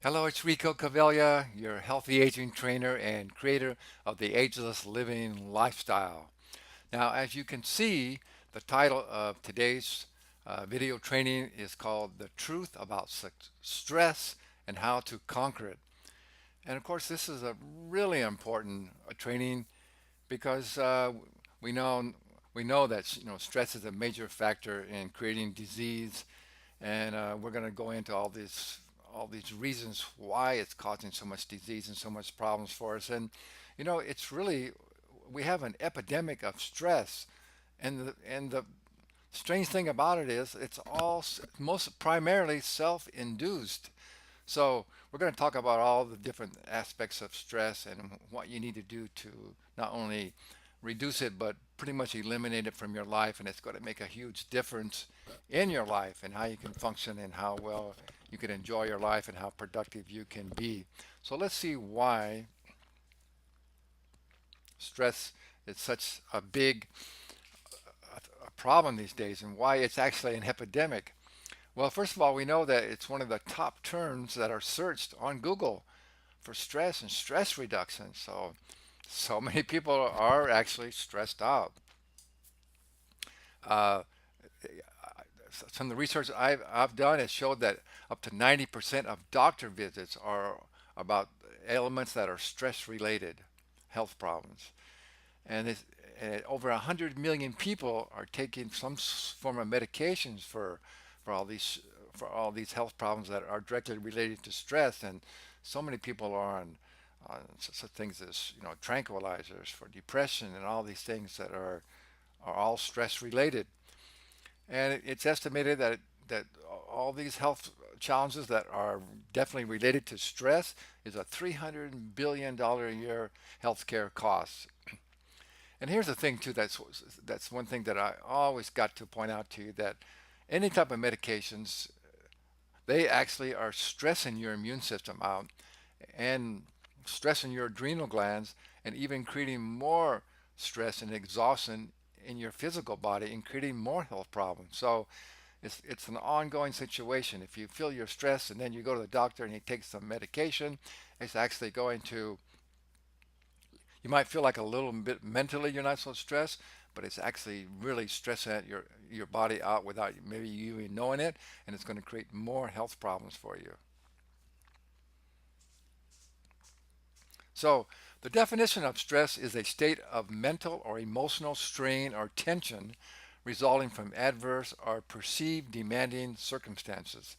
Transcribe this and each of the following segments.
Hello, it's Rico Cavella, your healthy aging trainer and creator of the Ageless Living Lifestyle. Now, as you can see, the title of today's video training is called The Truth About Stress and How to Conquer It. And of course, this is a really important training because we know we know that stress is a major factor in creating disease, and we're going to go into all these reasons why it's causing so much disease and so much problems for us. And it's really we have an epidemic of stress, and the strange thing about it is it's all most primarily self-induced. So we're going to talk about all the different aspects of stress and what you need to do to not only reduce it, but pretty much eliminate it from your life. And it's going to make a huge difference in your life and how you can function and how well you can enjoy your life and how productive you can be. So let's see why stress is such a big problem these days and why it's actually an epidemic. Well, first of all, we know that it's one of the top terms that are searched on Google for stress and stress reduction. So many people are actually stressed out. Uh, some of the research I've done has showed that up to 90% of doctor visits are about ailments that are stress related, health problems. And, and over 100 million people are taking some form of medications for all these for all these health problems that are directly related to stress. And so many people are on such things as tranquilizers for depression and all these things that are all stress related. And it's estimated that all these health challenges that are definitely related to stress is a $300 billion a year healthcare cost. And here's the thing too, that's one thing that I always got to point out to you, that any type of medications, they actually are stressing your immune system out and stressing your adrenal glands and even creating more stress and exhaustion in your physical body and creating more health problems. So it's an ongoing situation. If you feel you're stressed and then you go to the doctor and he takes some medication, it's actually going to, you might feel like a little bit mentally you're not so stressed, but it's actually really stressing your body out without maybe you even knowing it, and it's going to create more health problems for you. So the definition of stress is a state of mental or emotional strain or tension resulting from adverse or perceived demanding circumstances.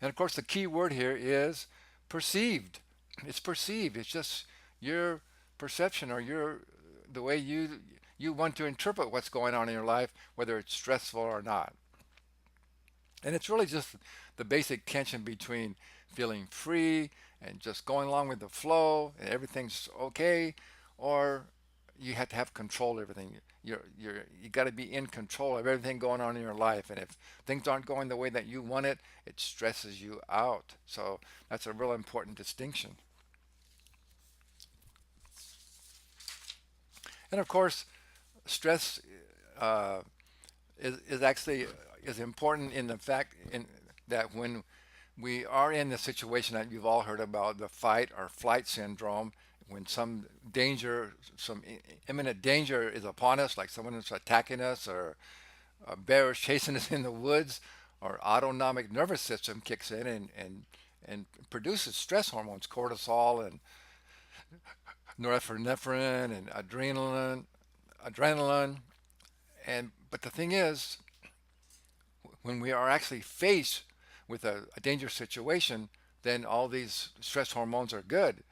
And of course, the key word here is perceived. It's perceived. It's just your perception or the way you want to interpret what's going on in your life, whether it's stressful or not. And it's really just the basic tension between feeling free and just going along with the flow and everything's okay, or you have to have control of everything. You got to be in control of everything going on in your life. And if things aren't going the way that you want it, it stresses you out. So that's a real important distinction. And of course, stress uh, is actually is important in the fact in that when we are in the situation that you've all heard about, the fight or flight syndrome, when some danger, some imminent danger is upon us, like someone is attacking us or a bear is chasing us in the woods, our autonomic nervous system kicks in and produces stress hormones, cortisol and norepinephrine and adrenaline. And but the thing is, when we are actually faced with a dangerous situation, then all these stress hormones are good.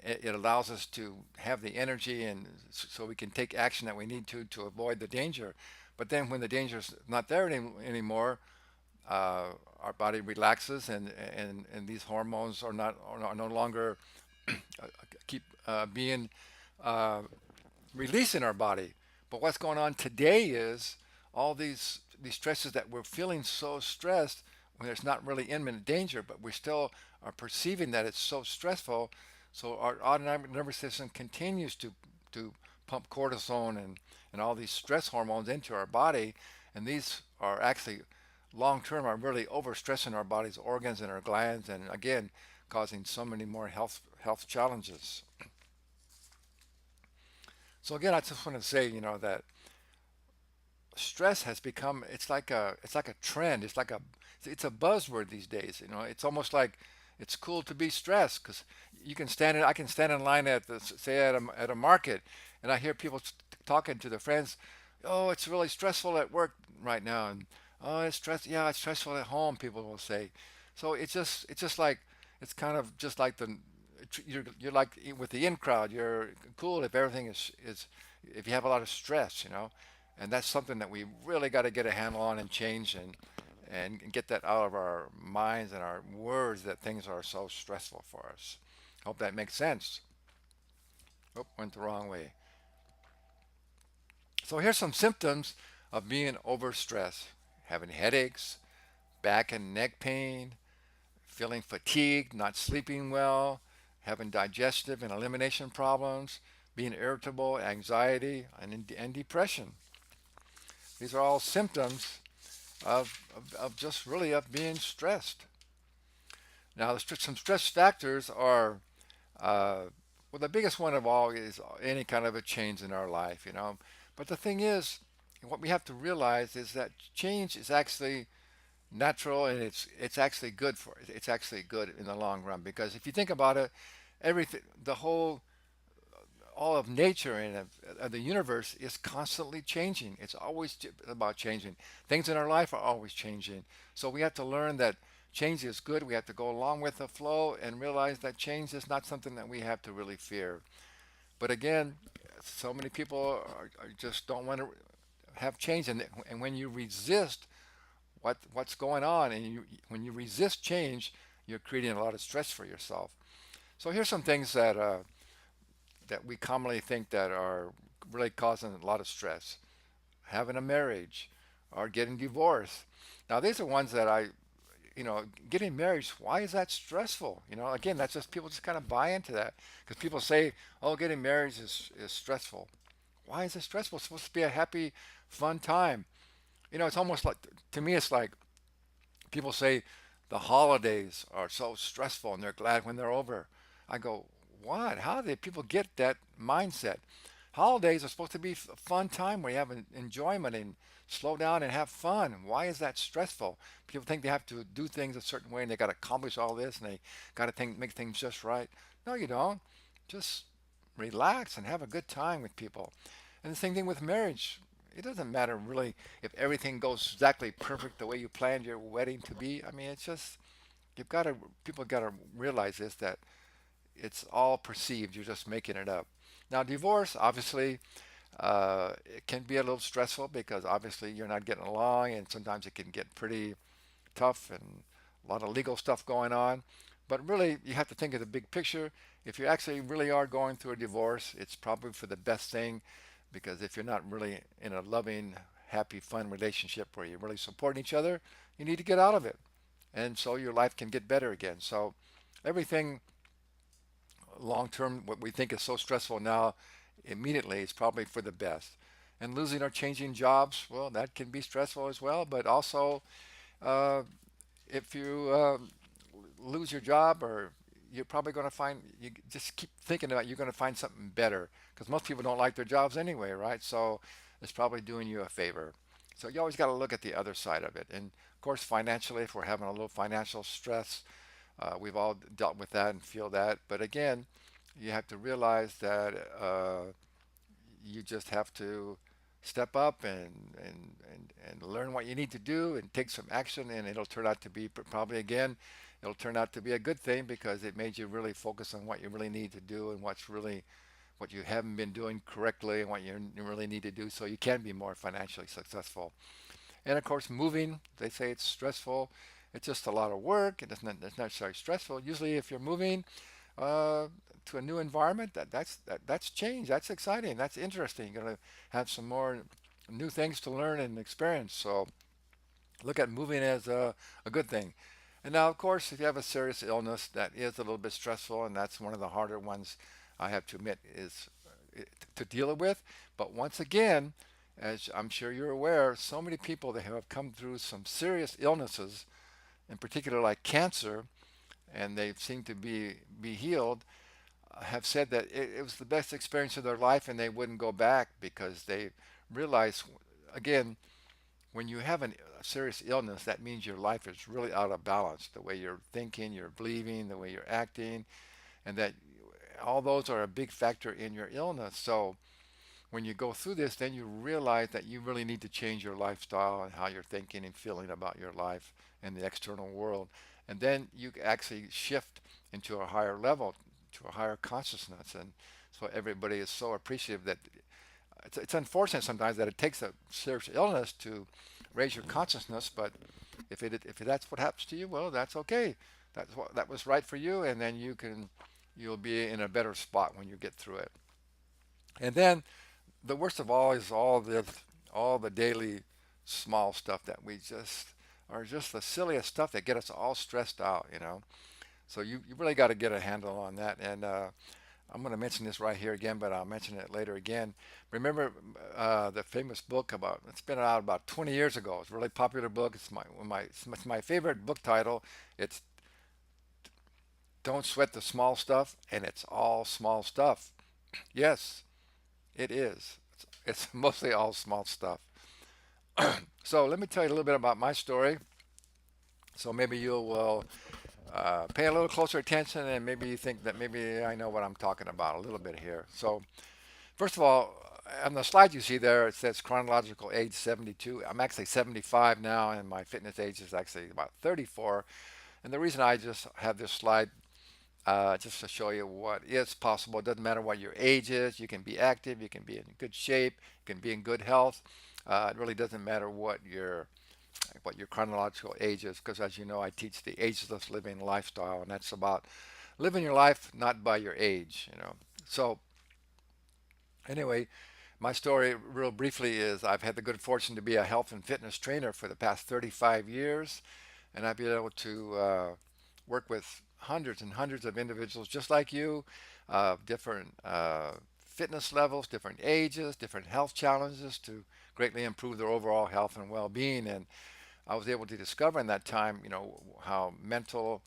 It allows us to have the energy and so we can take action that we need to avoid the danger. But then when the danger is not there anymore, our body relaxes and these hormones are no longer keep being uh, released in our body. But what's going on today is all these stresses that we're feeling so stressed when there's not really imminent danger, but we still are perceiving that it's so stressful. So our autonomic nervous system continues to pump cortisone and all these stress hormones into our body, and these are actually long term are really overstressing our body's organs and our glands, and again causing so many more health challenges. So again, I just want to say, that stress has become, it's like a trend. It's a buzzword these days. It's almost like it's cool to be stressed because I can stand in line at the say at a market, and I hear people talking to their friends. Oh, it's really stressful at work right now, and oh, yeah, it's stressful at home, people will say. So it's just like, it's kind of just like you're like with the in crowd. You're cool if everything is if you have a lot of stress. And that's something that we really got to get a handle on and change, and get that out of our minds and our words, that things are so stressful for us. Hope that makes sense. Oh, went the wrong way. So here's some symptoms of being overstressed: having headaches, back and neck pain, feeling fatigued, not sleeping well, having digestive and elimination problems, being irritable, anxiety, and depression. These are all symptoms of just really of being stressed. Now, some stress factors are, well, the biggest one of all is any kind of a change in our life. But the thing is, what we have to realize is that change is actually natural, and it's actually good for it. It's actually good in the long run, because if you think about it, everything, the whole all of nature and of the universe is constantly changing. It's always about changing. Things in our life are always changing. So we have to learn that change is good. We have to go along with the flow and realize that change is not something that we have to really fear. But again, so many people just don't want to have change. And when you resist what's going on, and when you resist change, you're creating a lot of stress for yourself. So here's some things that we commonly think that are really causing a lot of stress: having a marriage or getting divorced. Now, these are ones that getting married, why is that stressful? Again, that's just people just kind of buy into that because people say, oh, getting married is stressful. Why is it stressful? It's supposed to be a happy, fun time. It's almost like, to me, it's like people say the holidays are so stressful and they're glad when they're over. I go, what? How did people get that mindset? Holidays are supposed to be a fun time where you have enjoyment and slow down and have fun. Why is that stressful? People think they have to do things a certain way and they got to accomplish all this and they got to make things just right. No, you don't. Just relax and have a good time with people. And the same thing with marriage. It doesn't matter really if everything goes exactly perfect the way you planned your wedding to be. I mean, it's just, you've got to people got to realize this, that it's all perceived. You're just making it up. Now, divorce, obviously, it can be a little stressful because obviously you're not getting along, and sometimes it can get pretty tough and a lot of legal stuff going on. But really, you have to think of the big picture. If you actually really are going through a divorce, it's probably for the best thing, because if you're not really in a loving, happy, fun relationship where you're really supporting each other, you need to get out of it. And so your life can get better again. So everything long term, what we think is so stressful now, immediately is probably for the best. And losing or changing jobs, well, that can be stressful as well. But also, uh, if you lose your job, or you're probably going to find, you just keep thinking about, you're going to find something better, because most people don't like their jobs anyway, right? So it's probably doing you a favor. So you always got to look at the other side of it. And of course, financially, if we're having a little financial stress, we've all dealt with that and feel that. But again, you have to realize that you just have to step up and learn what you need to do and take some action, and it'll turn out to be, probably again, it'll turn out to be a good thing, because it made you really focus on what you really need to do, and what you haven't been doing correctly, and what you really need to do, so you can be more financially successful. And of course, moving, they say it's stressful. It's just a lot of work. It's not necessarily stressful. Usually, if you're moving uh, to a new environment, that's change. That's exciting. That's interesting. You're gonna have some more new things to learn and experience. So look at moving as a good thing. And now, of course, if you have a serious illness, that is a little bit stressful, and that's one of the harder ones, I have to admit, is to deal with. But once again, as I'm sure you're aware, so many people that have come through some serious illnesses, in particular like cancer, and they seem to be healed, have said that it was the best experience of their life, and they wouldn't go back because they realize, again, when you have a serious illness, that means your life is really out of balance. The way you're thinking, you're believing, the way you're acting, and that all those are a big factor in your illness. So when you go through this, then you realize that you really need to change your lifestyle and how you're thinking and feeling about your life and the external world. And then you actually shift into a higher level, to a higher consciousness. And so everybody is so appreciative that it's unfortunate sometimes that it takes a serious illness to raise your consciousness. But if that's what happens to you, well, that's okay. That was right for you, and then you'll be in a better spot when you get through it. And then the worst of all is all the daily small stuff that we just are just the silliest stuff that get us all stressed out. So you really got to get a handle on that. And I'm going to mention this right here again, but I'll mention it later again. Remember the famous book it's been out about 20 years ago. It's a really popular book. It's my favorite book title. It's Don't Sweat the Small Stuff, and it's all small stuff. Yes, it is. It's mostly all small stuff. So let me tell you a little bit about my story. So maybe you will pay a little closer attention, and maybe you think that maybe I know what I'm talking about a little bit here. So first of all, on the slide you see there, it says chronological age 72. I'm actually 75 now, and my fitness age is actually about 34. And the reason I just have this slide just to show you what is possible. It doesn't matter what your age is. You can be active. You can be in good shape. You can be in good health. It really doesn't matter what your chronological age is, because as you know, I teach the ageless living lifestyle, and that's about living your life not by your age. So anyway, my story, real briefly, is I've had the good fortune to be a health and fitness trainer for the past 35 years, and I've been able to work with hundreds and hundreds of individuals just like you, different fitness levels, different ages, different health challenges to greatly improve their overall health and well-being. And I was able to discover in that time, how mental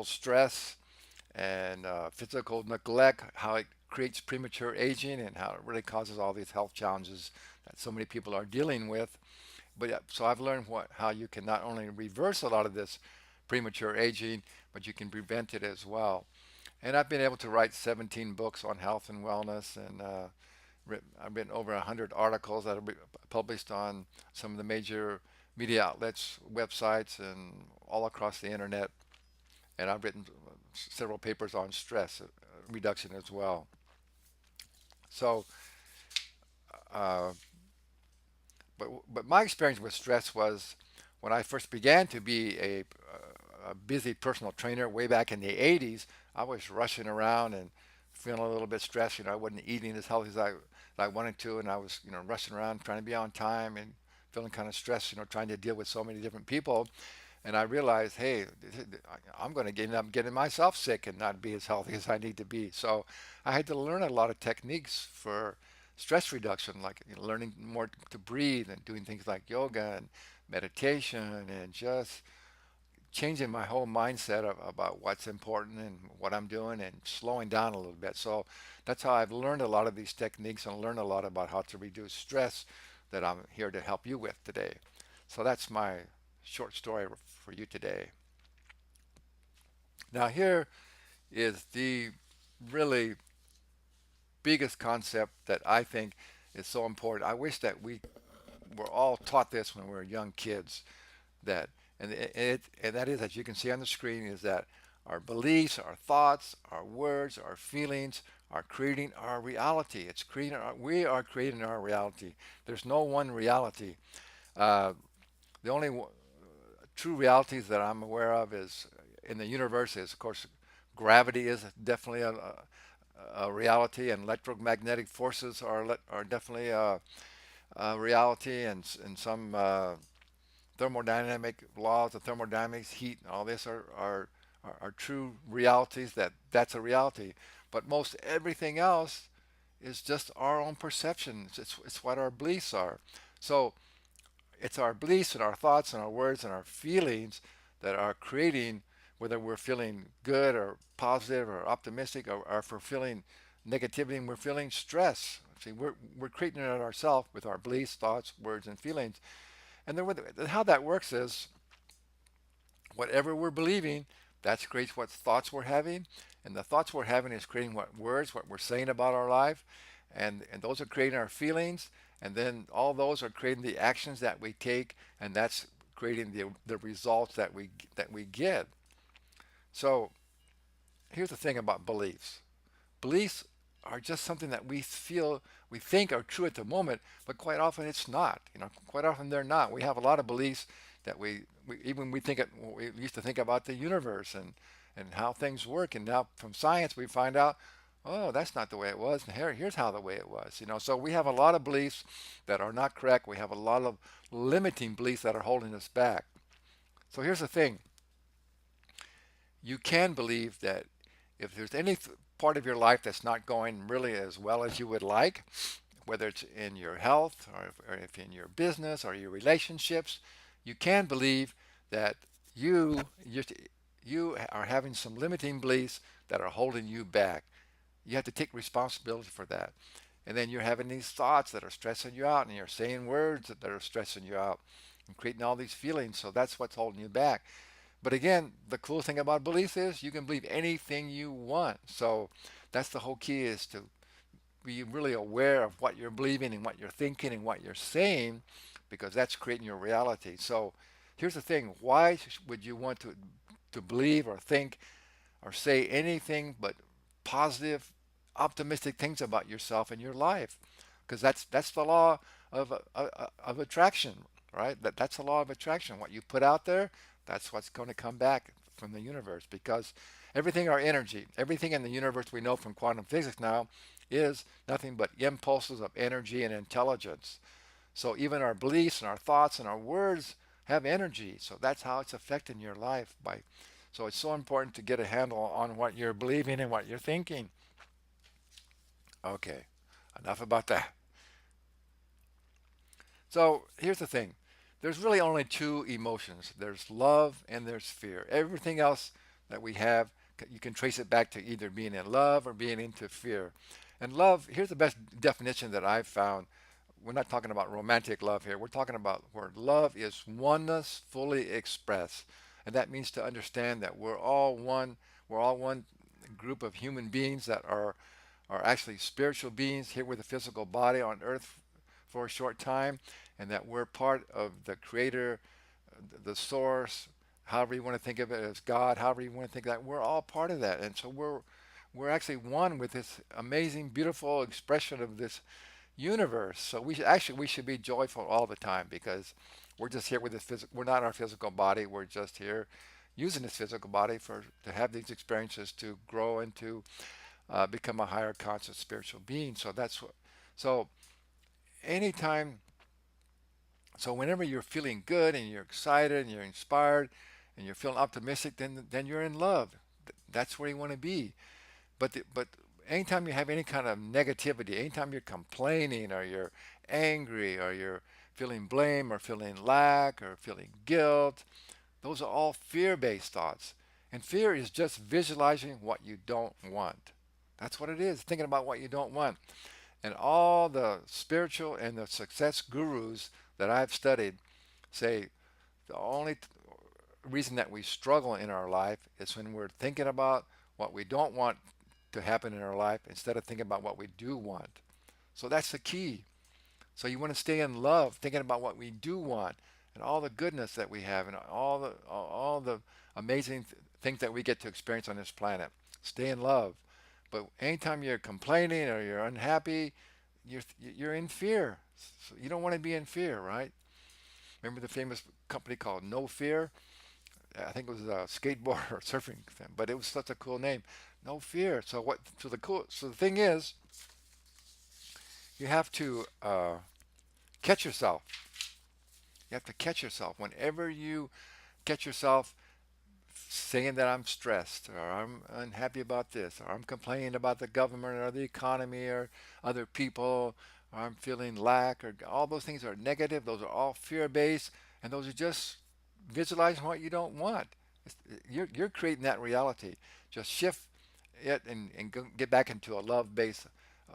stress and physical neglect, how it creates premature aging, and how it really causes all these health challenges that so many people are dealing with. But yeah, so I've learned how you can not only reverse a lot of this premature aging, but you can prevent it as well. And I've been able to write 17 books on health and wellness, and I've written over 100 articles that have been published on some of the major media outlets, websites, and all across the internet. And I've written several papers on stress reduction as well. So, uh, but my experience with stress was when I first began to be a busy personal trainer way back in the 80s. I was rushing around and feeling a little bit stressed. I wasn't eating as healthy as I wanted to, and I was rushing around trying to be on time and feeling kind of stressed. Trying to deal with so many different people. And I realized, hey, I'm going to end up getting myself sick and not be as healthy as I need to be. So I had to learn a lot of techniques for stress reduction, like learning more to breathe and doing things like yoga and meditation, and just changing my whole mindset about what's important and what I'm doing, and slowing down a little bit. So that's how I've learned a lot of these techniques and learned a lot about how to reduce stress that I'm here to help you with today. So that's my short story for you today. Now, here is the really biggest concept that I think is so important. I wish that we were all taught this when we were young kids. That and that is, as you can see on the screen, is that our beliefs, our thoughts, our words, our feelings are creating our reality. We are creating our reality. There's no one reality. Uh, the only true realities that I'm aware of is in the universe is, of course, gravity is definitely a reality, and electromagnetic forces are definitely a reality, and some thermodynamic laws of thermodynamics, heat, and all this are true realities. That's a reality. But most everything else is just our own perceptions. It's what our beliefs are. So it's our beliefs and our thoughts and our words and our feelings that are creating whether we're feeling good or positive or optimistic, or if we're feeling negativity and we're feeling stress. See, we're creating it ourselves with our beliefs, thoughts, words, and feelings. And then how that works is whatever we're believing, that creates what thoughts we're having, and the thoughts we're having is creating what words, what we're saying about our life, and those are creating our feelings, and then all those are creating the actions that we take, and that's creating the results that we get. So here's the thing about beliefs. Beliefs are just something that we feel, we think are true at the moment, but quite often it's not. Quite often they're not. We have a lot of beliefs that we think it. We used to think about the universe and how things work, and now from science we find out, oh, that's not the way it was, and here's how the way it was. So we have a lot of beliefs that are not correct. We have a lot of limiting beliefs that are holding us back. So here's the thing: you can believe that if there's any part of your life that's not going really as well as you would like, whether it's in your health or if in your business or your relationships, you can believe that you you are having some limiting beliefs that are holding you back. You have to take responsibility for that. And then you're having these thoughts that are stressing you out, and you're saying words that are stressing you out and creating all these feelings. So that's what's holding you back. But again, the cool thing about beliefs is you can believe anything you want. So that's the whole key, is to be really aware of what you're believing and what you're thinking and what you're saying, because that's creating your reality. So here's the thing: why would you want to believe or think or say anything but positive, optimistic things about yourself and your life? Because that's the law of attraction, right? That's the law of attraction. What you put out there, that's what's going to come back from the universe. Because everything, our energy, everything in the universe we know from quantum physics now is nothing but impulses of energy and intelligence. So even our beliefs and our thoughts and our words have energy. So that's how it's affecting your life. So it's so important to get a handle on what you're believing and what you're thinking. Okay, enough about that. So here's the thing: there's really only two emotions. There's love and there's fear. Everything else that we have, you can trace it back to either being in love or being into fear. And love, here's the best definition that I've found. We're not talking about romantic love here. We're talking about where love is oneness fully expressed. And that means to understand that we're all one group of human beings that are actually spiritual beings here with a physical body on earth for a short time, and that we're part of the creator, the source, however you want to think of it, as God, however you want to think of that. We're all part of that. And so we're actually one with this amazing, beautiful expression of this universe. So we should be joyful all the time, because we're just here with this physical. We're not our physical body. We're just here using this physical body to have these experiences, to grow and to become a higher conscious spiritual being. So that's what. So anytime, so whenever you're feeling good and you're excited and you're inspired and you're feeling optimistic, then you're in love. That's where you want to be. But anytime you have any kind of negativity, anytime you're complaining or you're angry or you're feeling blame or feeling lack or feeling guilt, those are all fear-based thoughts. And fear is just visualizing what you don't want. That's what it is, thinking about what you don't want. And all the spiritual and the success gurus that I've studied say the only reason that we struggle in our life is when we're thinking about what we don't want to happen in our life instead of thinking about what we do want. So that's the key. So you want to stay in love, thinking about what we do want and all the goodness that we have and all the amazing things that we get to experience on this planet. Stay in love. But anytime you're complaining or you're unhappy, you're in fear. So you don't want to be in fear, right? Remember the famous company called No Fear? I think it was a skateboard or surfing thing, but it was such a cool name. No fear. So what? So the thing is, you have to catch yourself. You have to catch yourself whenever you catch yourself saying that I'm stressed or I'm unhappy about this or I'm complaining about the government or the economy or other people or I'm feeling lack, or all those things are negative. Those are all fear based, and those are just visualizing what you don't want. You're creating that reality. Just shift it and get back into a love base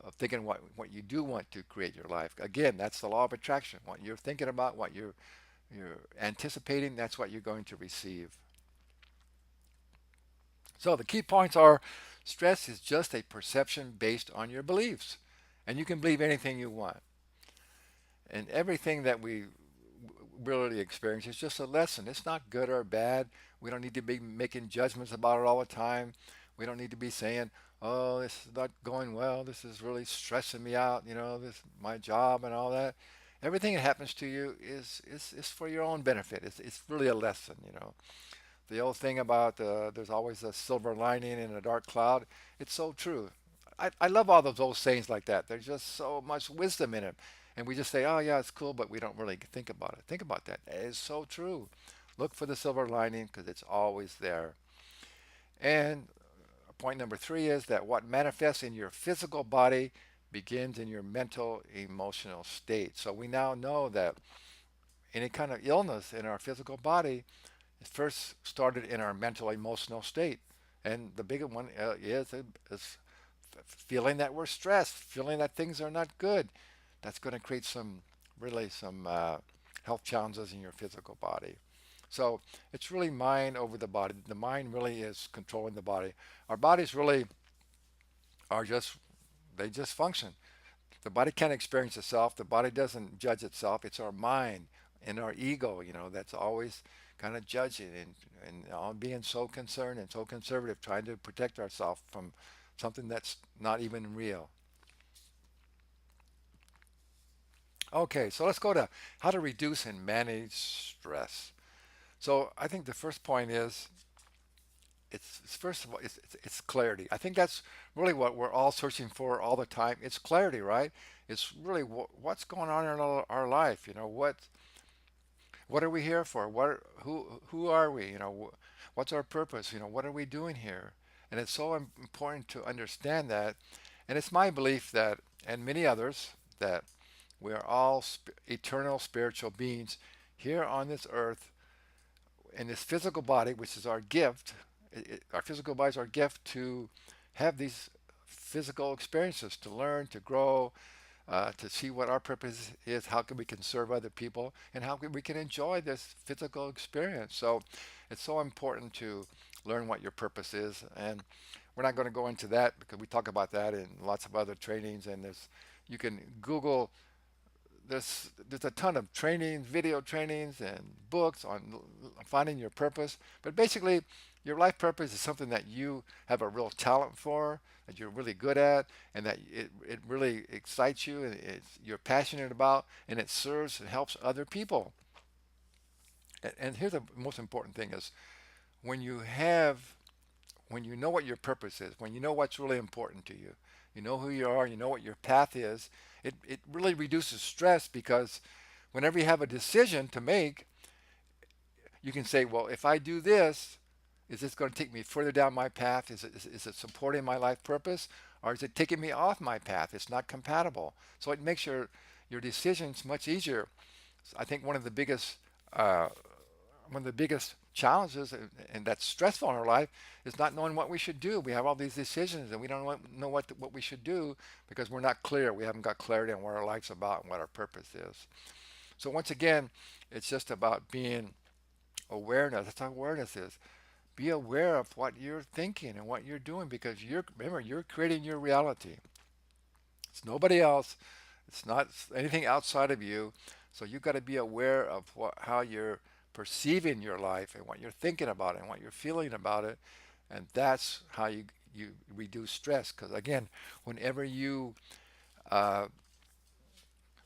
of thinking what you do want to create your life. Again, that's the law of attraction. What you're thinking about, what you're anticipating, that's what you're going to receive. So the key points are stress is just a perception based on your beliefs. And you can believe anything you want. And everything that we really experience is just a lesson. It's not good or bad. We don't need to be making judgments about it all the time. We don't need to be saying, "Oh, this is not going well. This is really stressing me out. This my job and all that." Everything that happens to you is for your own benefit. It's really a lesson. The old thing about there's always a silver lining in a dark cloud. It's so true. I love all those old sayings like that. There's just so much wisdom in it. And we just say, oh, yeah, it's cool, but we don't really think about it. Think about that. It is so true. Look for the silver lining because it's always there. And point number three is that what manifests in your physical body begins in your mental, emotional state. So we now know that any kind of illness in our physical body it first started in our mental emotional state. And the bigger one is feeling that we're stressed, feeling that things are not good. That's going to create some health challenges in your physical body. So it's really mind over the body. The mind really is controlling the body. Our bodies really are they just function. The body can't experience itself. The body doesn't judge itself. It's our mind and our ego, that's always kind of judging and all being so concerned and so conservative, trying to protect ourselves from something that's not even real. Okay, so let's go to how to reduce and manage stress. So I think the first point is it's first of all it's clarity. I think that's really what we're all searching for all the time. It's clarity, right? It's really what's going on in our life. What are we here for? Who are we? What's our purpose? What are we doing here? And it's so important to understand that. And it's my belief that, and many others, that we are all eternal spiritual beings here on this earth in this physical body, which is our gift. Our physical body is our gift to have these physical experiences, to learn, to grow, to see what our purpose is, how can we can serve other people, and how we can enjoy this physical experience. So it's so important to learn what your purpose is. And we're not going to go into that because we talk about that in lots of other trainings. And you can Google there's a ton of trainings, video trainings, and books on finding your purpose. But basically, your life purpose is something that you have a real talent for, that you're really good at, and that it really excites you, and you're passionate about, and it serves and helps other people. And here's the most important thing is when you have when you know what your purpose is, when you know what's really important to you, you know who you are, you know what your path is, it really reduces stress because whenever you have a decision to make, you can say, well, if I do this, is this going to take me further down my path? Is it supporting my life purpose? Or is it taking me off my path? It's not compatible. So it makes your decisions much easier. I think uh, one of the biggest challenges and that's stressful in our life is not knowing what we should do. We have all these decisions and we don't know what we should do because we're not clear. We haven't got clarity on what our life's about and what our purpose is. So once again, it's just about being awareness. That's what awareness is. Be aware of what you're thinking and what you're doing because remember you're creating your reality. It's nobody else. It's not anything outside of you. So you've got to be aware of how you're perceiving your life and what you're thinking about it and what you're feeling about it. And that's how you reduce stress. Because again, whenever you uh,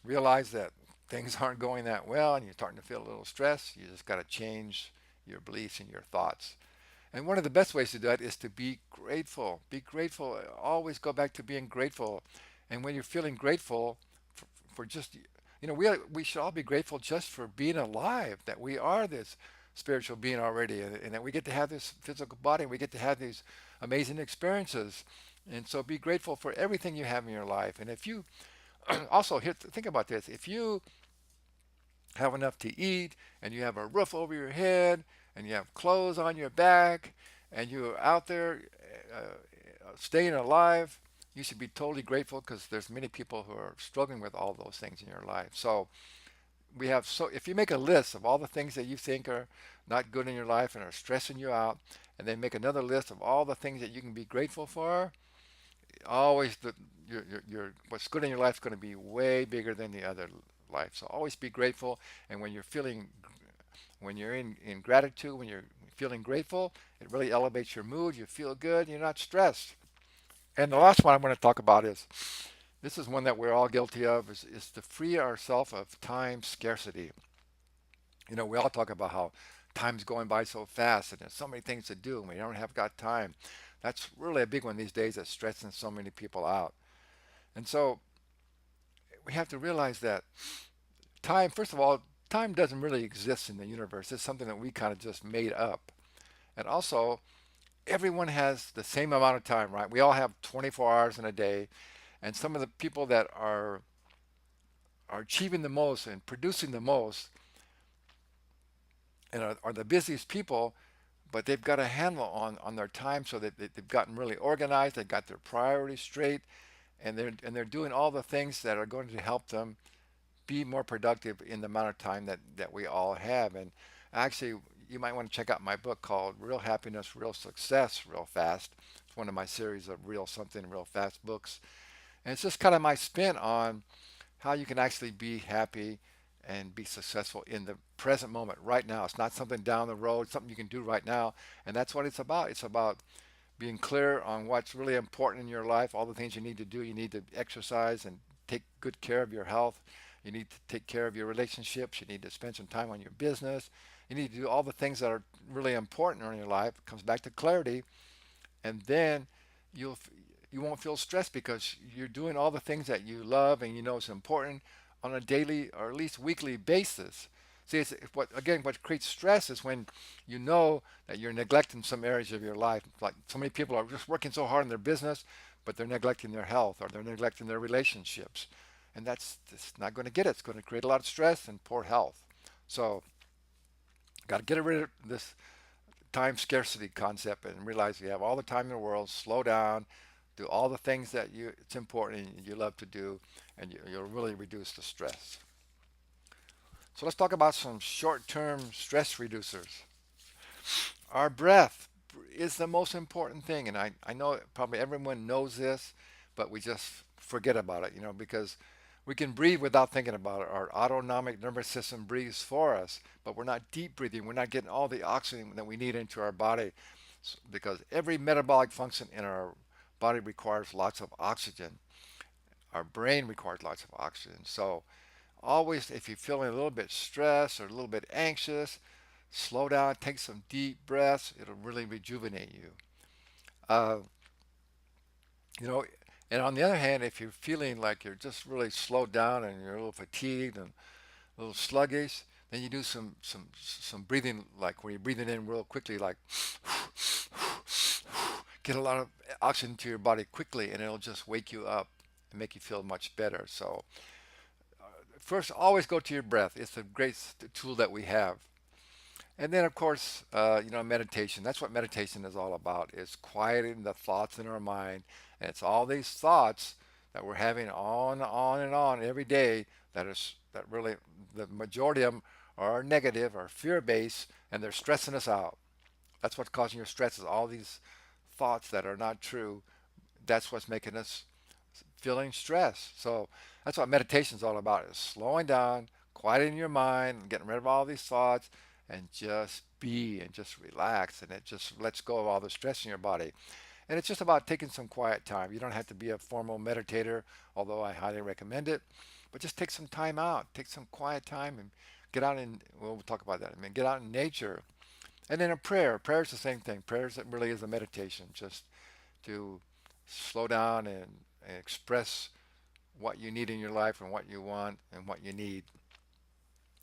realize that things aren't going that well and you're starting to feel a little stress, you just got to change your beliefs and your thoughts. And one of the best ways to do that is to be grateful. Be grateful. Always go back to being grateful. And when you're feeling grateful for just, we should all be grateful just for being alive, that we are this spiritual being already, and that we get to have this physical body, and we get to have these amazing experiences. And so be grateful for everything you have in your life. And if you also think about this, if you have enough to eat and you have a roof over your head and you have clothes on your back, and you're out there staying alive, you should be totally grateful because there's many people who are struggling with all those things in your life. So we have so if you make a list of all the things that you think are not good in your life and are stressing you out, and then make another list of all the things that you can be grateful for, always your what's good in your life is going to be way bigger than the other life. So always be grateful, and when you're in gratitude, when you're feeling grateful, it really elevates your mood. You feel good. You're not stressed. And the last one I'm going to talk about is this is one that we're all guilty of is to free ourselves of time scarcity. We all talk about how time's going by so fast and there's so many things to do and we don't have got time. That's really a big one these days that's stressing so many people out. And so we have to realize that time, first of all, time doesn't really exist in the universe. It's something that we kind of just made up. And also, everyone has the same amount of time, right? We all have 24 hours in a day. And some of the people that are achieving the most and producing the most and are the busiest people, but they've got a handle on their time so that they've gotten really organized, they've got their priorities straight, and they're doing all the things that are going to help them be more productive in the amount of time that we all have. And actually, you might want to check out my book called Real Happiness, Real Success, Real Fast. It's one of my series of Real Something, Real Fast books. And it's just kind of my spin on how you can actually be happy and be successful in the present moment right now. It's not something down the road, something you can do right now. And that's what it's about. It's about being clear on what's really important in your life, all the things you need to do. You need to exercise and take good care of your health. You need to take care of your relationships. You need to spend some time on your business. You need to do all the things that are really important in your life. It comes back to clarity, and then you'll you won't feel stressed because you're doing all the things that you love and you know is important on a daily or at least weekly basis. See, it's what creates stress is when you know that you're neglecting some areas of your life. Like so many people are just working so hard in their business, but they're neglecting their health or they're neglecting their relationships, and that's not going to get it. It's going to create a lot of stress and poor health. So, got to get rid of this time scarcity concept and realize you have all the time in the world. Slow down, do all the things that it's important and you love to do, and you'll really reduce the stress. So let's talk about some short-term stress reducers. Our breath is the most important thing, and I know probably everyone knows this, but we just forget about it, because we can breathe without thinking about it. Our autonomic nervous system breathes for us, but we're not deep breathing. We're not getting all the oxygen that we need into our body because every metabolic function in our body requires lots of oxygen. Our brain requires lots of oxygen. So always, if you're feeling a little bit stressed or a little bit anxious, slow down, take some deep breaths. It'll really rejuvenate you. Uh, you know, and on the other hand, if you're feeling like you're just really slowed down and you're a little fatigued and a little sluggish, then you do some breathing, like when you're breathing in real quickly, like get a lot of oxygen to your body quickly, and it'll just wake you up and make you feel much better. So first, always go to your breath. It's a great tool that we have. And then, of course, meditation. That's what meditation is all about. It's quieting the thoughts in our mind. And it's all these thoughts that we're having on and on every day that really, the majority of them are negative or fear-based, and they're stressing us out. That's what's causing your stress is all these thoughts that are not true. That's what's making us feeling stress. So that's what meditation is all about, is slowing down, quieting your mind, getting rid of all these thoughts, and just be and just relax. And it just lets go of all the stress in your body. And it's just about taking some quiet time. You don't have to be a formal meditator, although I highly recommend it. But just take some time out, take some quiet time and get out in, well, we'll talk about that. I mean, get out in nature. And then a prayer. Prayer is the same thing. Prayer really is a meditation, just to slow down and express what you need in your life and what you want and what you need.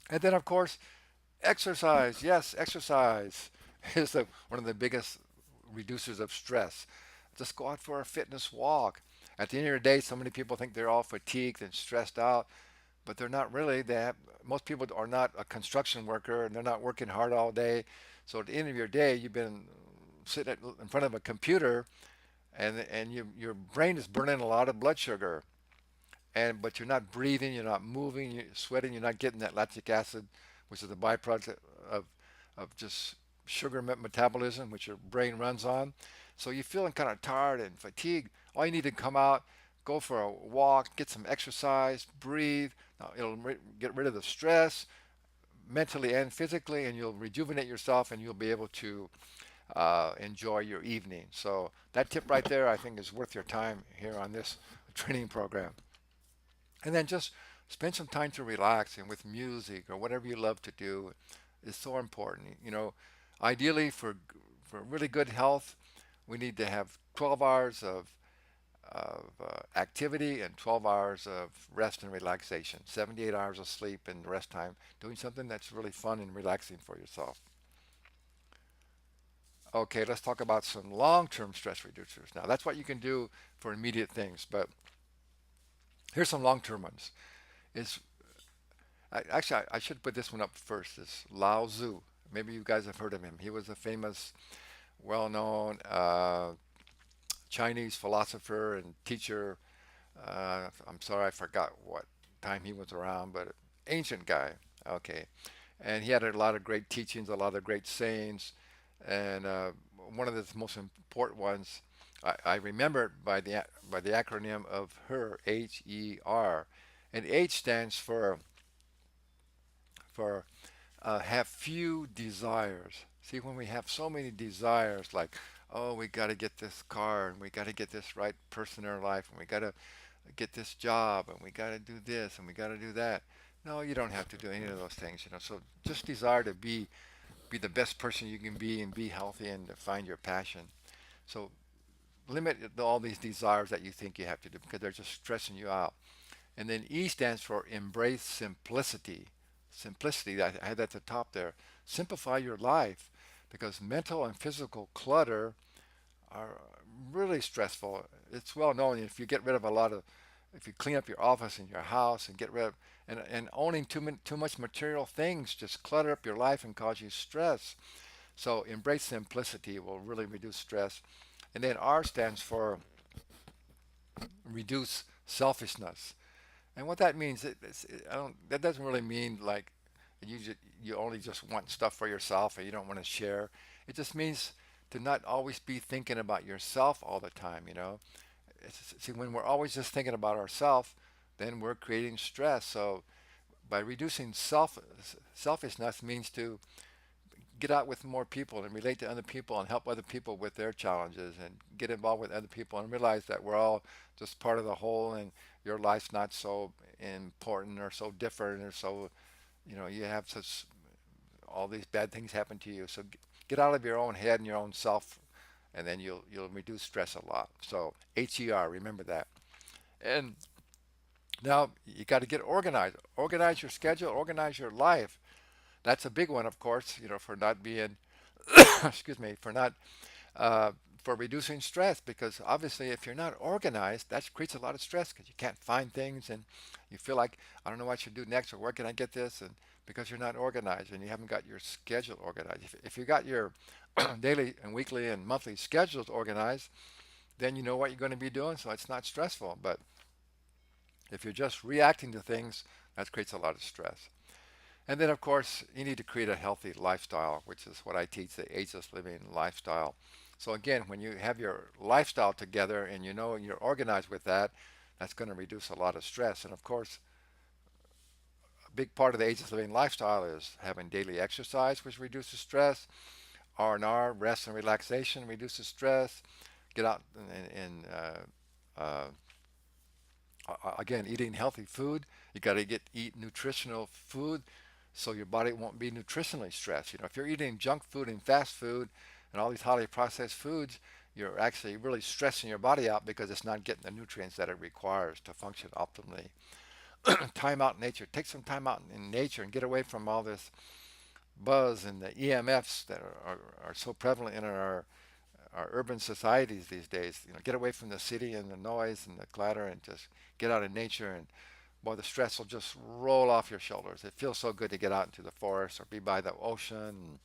And then, of course, exercise. Yes, exercise is one of the biggest reducers of stress. Just go out for a fitness walk. At the end of the day, so many people think they're all fatigued and stressed out, but they're not really. Most people are not a construction worker and they're not working hard all day. So at the end of your day, you've been sitting in front of a computer, and your brain is burning a lot of blood sugar, and but you're not breathing, you're not moving, you're sweating, you're not getting that lactic acid, which is a byproduct of just sugar metabolism, which your brain runs on. So you're feeling kind of tired and fatigued. All you need to come out, go for a walk, get some exercise, breathe. Now, it'll get rid of the stress mentally and physically, and you'll rejuvenate yourself, and you'll be able to enjoy your evening. So that tip right there, I think, is worth your time here on this training program. And then just spend some time to relax and with music or whatever you love to do is so important. Ideally for really good health, we need to have 12 hours of activity and 12 hours of rest and relaxation, 78 hours of sleep and the rest time doing something that's really fun and relaxing for yourself. Okay, let's talk about some long-term stress reducers. Now, that's what you can do for immediate things, but here's some long-term ones. Is I should put this one up first. Is Lao Tzu. Maybe you guys have heard of him. He was a famous, well-known Chinese philosopher and teacher. I'm sorry, I forgot what time he was around, but ancient guy. Okay, and he had a lot of great teachings, a lot of great sayings, and one of the most important ones I remember it by the acronym of HER, HER, and H stands for have few desires. See, when we have so many desires, like, oh, we got to get this car, and we got to get this right person in our life, and we got to get this job, and we got to do this, and we got to do that. No, you don't have to do any of those things. So just desire to be the best person you can be and be healthy and to find your passion. So limit all these desires that you think you have to do because they're just stressing you out. And then E stands for embrace simplicity. Simplicity, I had that at the top there. Simplify your life because mental and physical clutter are really stressful. It's well known if you get rid of if you clean up your office and your house and get rid of, and owning too much material things just clutter up your life and cause you stress. So embrace simplicity will really reduce stress. And then R stands for reduce selfishness. And what that means, I don't. That doesn't really mean like you only just want stuff for yourself and you don't want to share. It just means to not always be thinking about yourself all the time. See, when we're always just thinking about ourselves, then we're creating stress. So by reducing selfishness means to get out with more people and relate to other people and help other people with their challenges and get involved with other people and realize that we're all just part of the whole and your life's not so important or so different or so you have such all these bad things happen to you. So get out of your own head and your own self, and then you'll reduce stress a lot. So HER, remember that. And now you got to get organized. Organize your schedule, organize your life. That's a big one, of course, for not being, excuse me, uh, for reducing stress. Because obviously, if you're not organized, that creates a lot of stress because you can't find things and you feel like, I don't know what I should do next or where can I get this? And because you're not organized and you haven't got your schedule organized. If you got your daily and weekly and monthly schedules organized, then you know what you're going to be doing, so it's not stressful. But if you're just reacting to things, that creates a lot of stress. And then, of course, you need to create a healthy lifestyle, which is what I teach, the ageless living lifestyle. So again, when you have your lifestyle together and you know you're organized with that, that's going to reduce a lot of stress. And of course, a big part of the ageless living lifestyle is having daily exercise, which reduces stress. R&R, rest and relaxation, reduces stress. Get out uh, again, eating healthy food. You got to eat nutritional food so your body won't be nutritionally stressed. If you're eating junk food and fast food and all these highly processed foods, you're actually really stressing your body out because it's not getting the nutrients that it requires to function optimally. Time out in nature. Take some time out in nature and get away from all this buzz and the EMFs that are so prevalent in our urban societies these days. Get away from the city and the noise and the clatter and just get out in nature, and boy, the stress will just roll off your shoulders. It feels so good to get out into the forest or be by the ocean.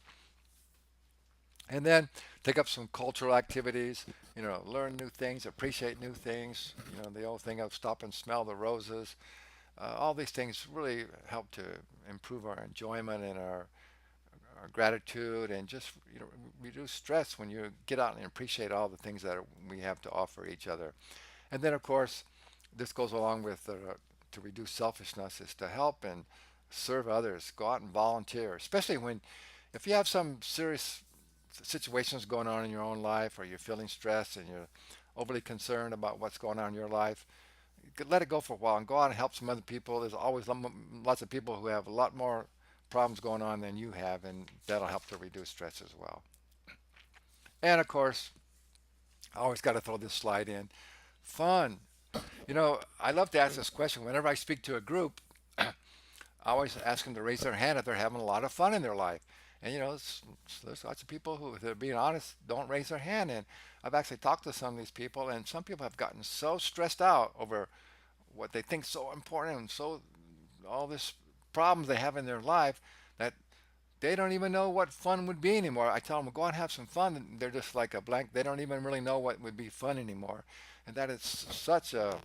And then take up some cultural activities, learn new things, appreciate new things, the old thing of stop and smell the roses. All these things really help to improve our enjoyment and our gratitude, and just reduce stress when you get out and appreciate all the things that we have to offer each other. And then, of course, this goes along with to reduce selfishness is to help and serve others. Go out and volunteer, especially when if you have some serious situations going on in your own life, or you're feeling stressed and you're overly concerned about what's going on in your life. You could let it go for a while and go out and help some other people. There's always lots of people who have a lot more problems going on than you have, and that'll help to reduce stress as well. And of course, I always got to throw this slide in. Fun. I love to ask this question whenever I speak to a group. I always ask them to raise their hand if they're having a lot of fun in their life. And there's lots of people who, if they're being honest, don't raise their hand. And I've actually talked to some of these people, and some people have gotten so stressed out over what they think so important and so all this problems they have in their life that they don't even know what fun would be anymore. I tell them, go out and have some fun, and they're just like a blank. They don't even really know what would be fun anymore. And that is such a,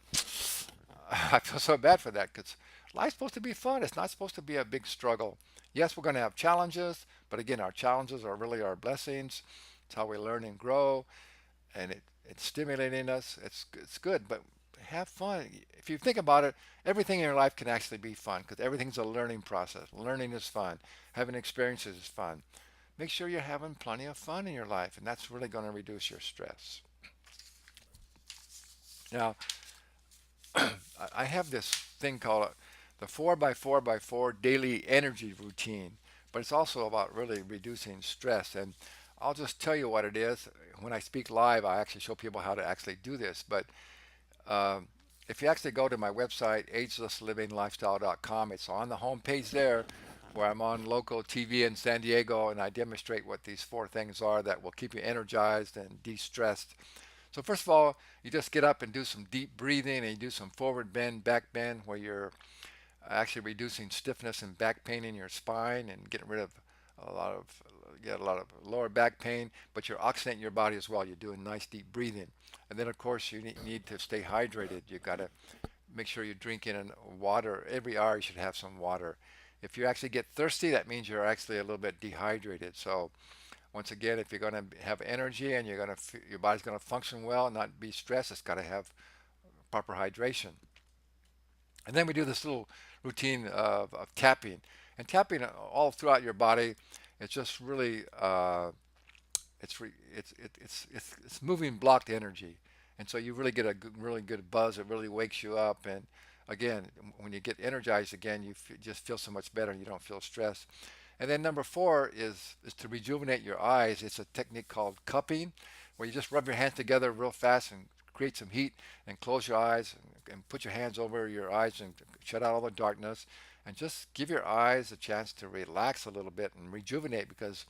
I feel so bad for that because life's supposed to be fun. It's not supposed to be a big struggle. Yes, we're going to have challenges, but again, our challenges are really our blessings. It's how we learn and grow, and it's stimulating us. It's good, but have fun. If you think about it, everything in your life can actually be fun because everything's a learning process. Learning is fun. Having experiences is fun. Make sure you're having plenty of fun in your life, and that's really going to reduce your stress. Now, I have this thing called the 4 by 4 by 4 daily energy routine, but it's also about really reducing stress. And I'll just tell you what it is. When I speak live, I actually show people how to actually do this. But um, if you actually go to my website, agelesslivinglifestyle.com, it's on the home page there where I'm on local TV in San Diego, and I demonstrate what these 4 things are that will keep you energized and de-stressed. So first of all, you just get up and do some deep breathing, and you do some forward bend, back bend, where you're actually reducing stiffness and back pain in your spine and getting rid of a lot of you get a lot of lower back pain, but you're oxygenating your body as well. You're doing nice deep breathing. And then of course you need to stay hydrated. You got to make sure you're drinking water. Every hour you should have some water. If you actually get thirsty, that means you're actually a little bit dehydrated. So once again, if you're going to have energy and your body's going to function well and not be stressed, it's got to have proper hydration. And then we do this little routine of tapping. And tapping all throughout your body, it's just really it's moving blocked energy, and so you really get a really good buzz. It really wakes you up, and again, when you get energized again, just feel so much better. And you don't feel stressed. And then number 4 is to rejuvenate your eyes. It's a technique called cupping, where you just rub your hands together real fast and create some heat, and close your eyes and put your hands over your eyes and shut out all the darkness, and just give your eyes a chance to relax a little bit and rejuvenate, because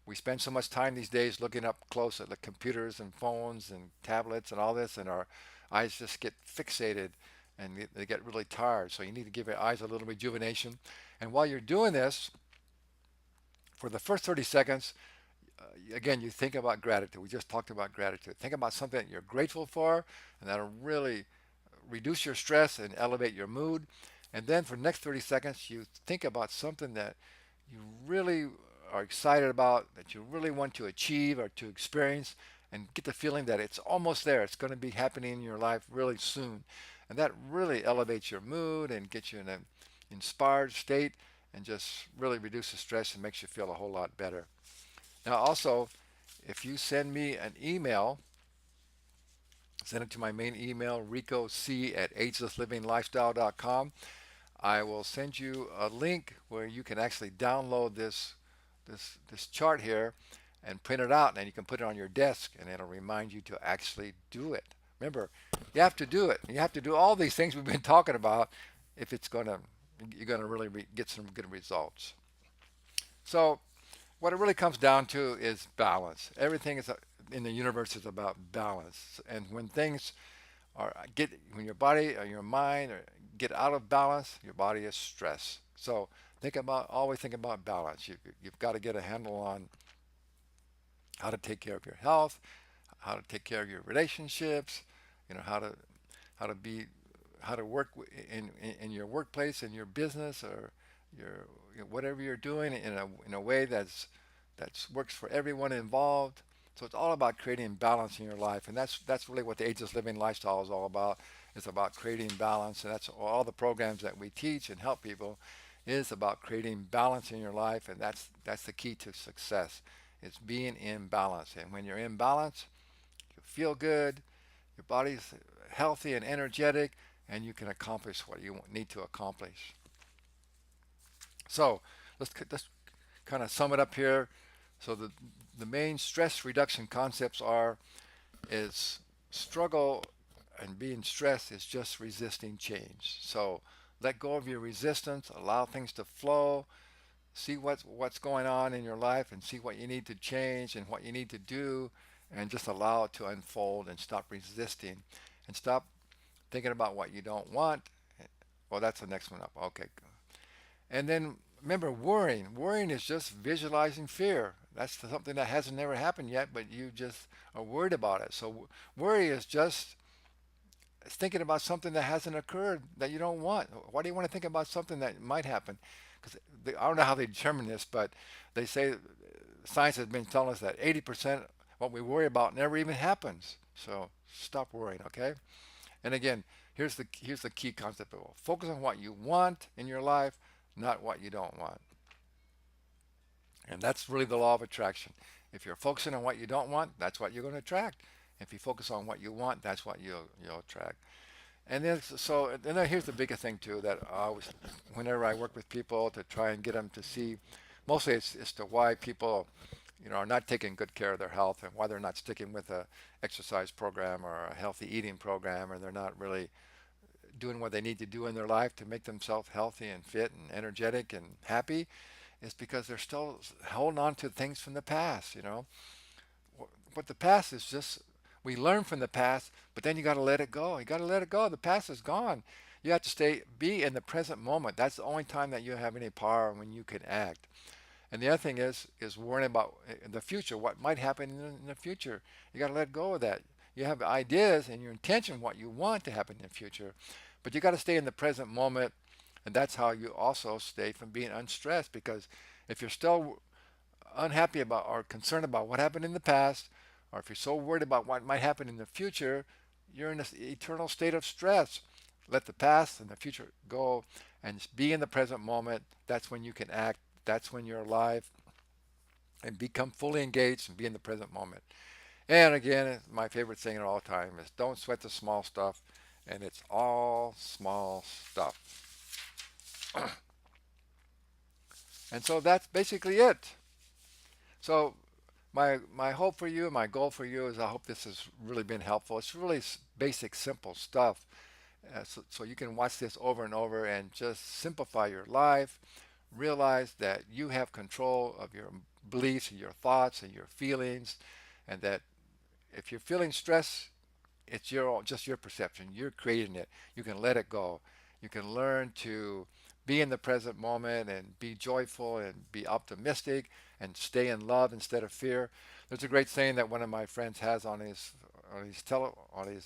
we spend so much time these days looking up close at the computers and phones and tablets and all this, and our eyes just get fixated and they get really tired. So you need to give your eyes a little rejuvenation. And while you're doing this, for the first 30 seconds, again, you think about gratitude. We just talked about gratitude. Think about something that you're grateful for, and that'll really reduce your stress and elevate your mood. And then for the next 30 seconds, you think about something that you really are excited about, that you really want to achieve or to experience, and get the feeling that it's almost there. It's going to be happening in your life really soon. And that really elevates your mood and gets you in an inspired state, and just really reduces stress and makes you feel a whole lot better. Now, also, if you send me an email, send it to my main email, ricoc@agelesslivinglifestyle.com. I will send you a link where you can actually download this chart here and print it out, and you can put it on your desk, and it'll remind you to actually do it. Remember, you have to do it. You have to do all these things we've been talking about if it's going to you're going to really get some good results. So what it really comes down to is balance. Everything is in the universe is about balance, and when things when your body or your mind get out of balance, your body is stressed. So always think about balance. You've got to get a handle on how to take care of your health, how to take care of your relationships, how to be how to work in your workplace, in your business, or your whatever you're doing in a way that's works for everyone involved. So it's all about creating balance in your life, and that's really what the ageless living lifestyle is all about. It's about creating balance, and that's all the programs that we teach and help people is about creating balance in your life, and that's the key to success. It's being in balance, and when you're in balance, you feel good, your body's healthy and energetic, and you can accomplish what you need to accomplish. So let's kind of sum it up here. So the main stress reduction concepts are is struggle and being stressed is just resisting change. So let go of your resistance, allow things to flow, see what's going on in your life and see what you need to change and what you need to do and just allow it to unfold and stop resisting and stop thinking about what you don't want. Well, that's the next one up. Okay. And then remember worrying. Worrying is just visualizing fear. That's something that hasn't never happened yet, but you just are worried about it. So worry is just thinking about something that hasn't occurred that you don't want. Why do you want to think about something that might happen? Because I don't know how they determine this, but they say science has been telling us that 80% what we worry about never even happens. So stop worrying, okay? And again, here's the key concept of it. Focus on what you want in your life, not what you don't want. And that's really the law of attraction. If you're focusing on what you don't want, that's what you're going to attract. If you focus on what you want, that's what you'll attract. And then here's the biggest thing too that I always, whenever I work with people to try and get them to see, mostly it's to why people, are not taking good care of their health and why they're not sticking with a exercise program or a healthy eating program, or they're not really doing what they need to do in their life to make themselves healthy and fit and energetic and happy. Is because they're still holding on to things from the past. But the past is just, we learn from the past, but then you got to let it go. You got to let it go. The past is gone. You have to be in the present moment. That's the only time that you have any power when you can act. And the other thing is worrying about the future, what might happen in the future. You got to let go of that. You have ideas and your intention, what you want to happen in the future, but you got to stay in the present moment, and that's how you also stay from being unstressed. Because if you're still unhappy about or concerned about what happened in the past, or if you're so worried about what might happen in the future, you're in this eternal state of stress. Let the past and the future go and just be in the present moment. That's when you can act. That's when you're alive and become fully engaged and be in the present moment. And again, my favorite saying all the time is don't sweat the small stuff, and it's all small stuff. And so that's basically it. So my hope for you, my goal for you is I hope this has really been helpful. It's really basic, simple stuff. So you can watch this over and over and just simplify your life. Realize that you have control of your beliefs and your thoughts and your feelings, and that if you're feeling stress, it's just your perception. You're creating it. You can let it go. You can learn to be in the present moment and be joyful and be optimistic and stay in love instead of fear. There's a great saying that one of my friends has on his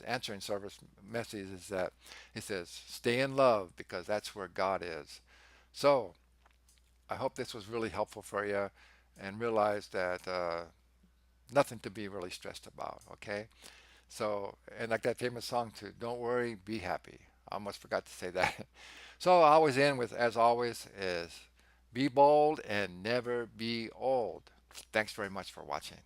answering service messages is that he says, "Stay in love because that's where God is." So I hope this was really helpful for you, and realize that nothing to be really stressed about. Okay. So, and like that famous song too, don't worry, be happy. I almost forgot to say that. So I always end with, as always, is be bold and never be old. Thanks very much for watching.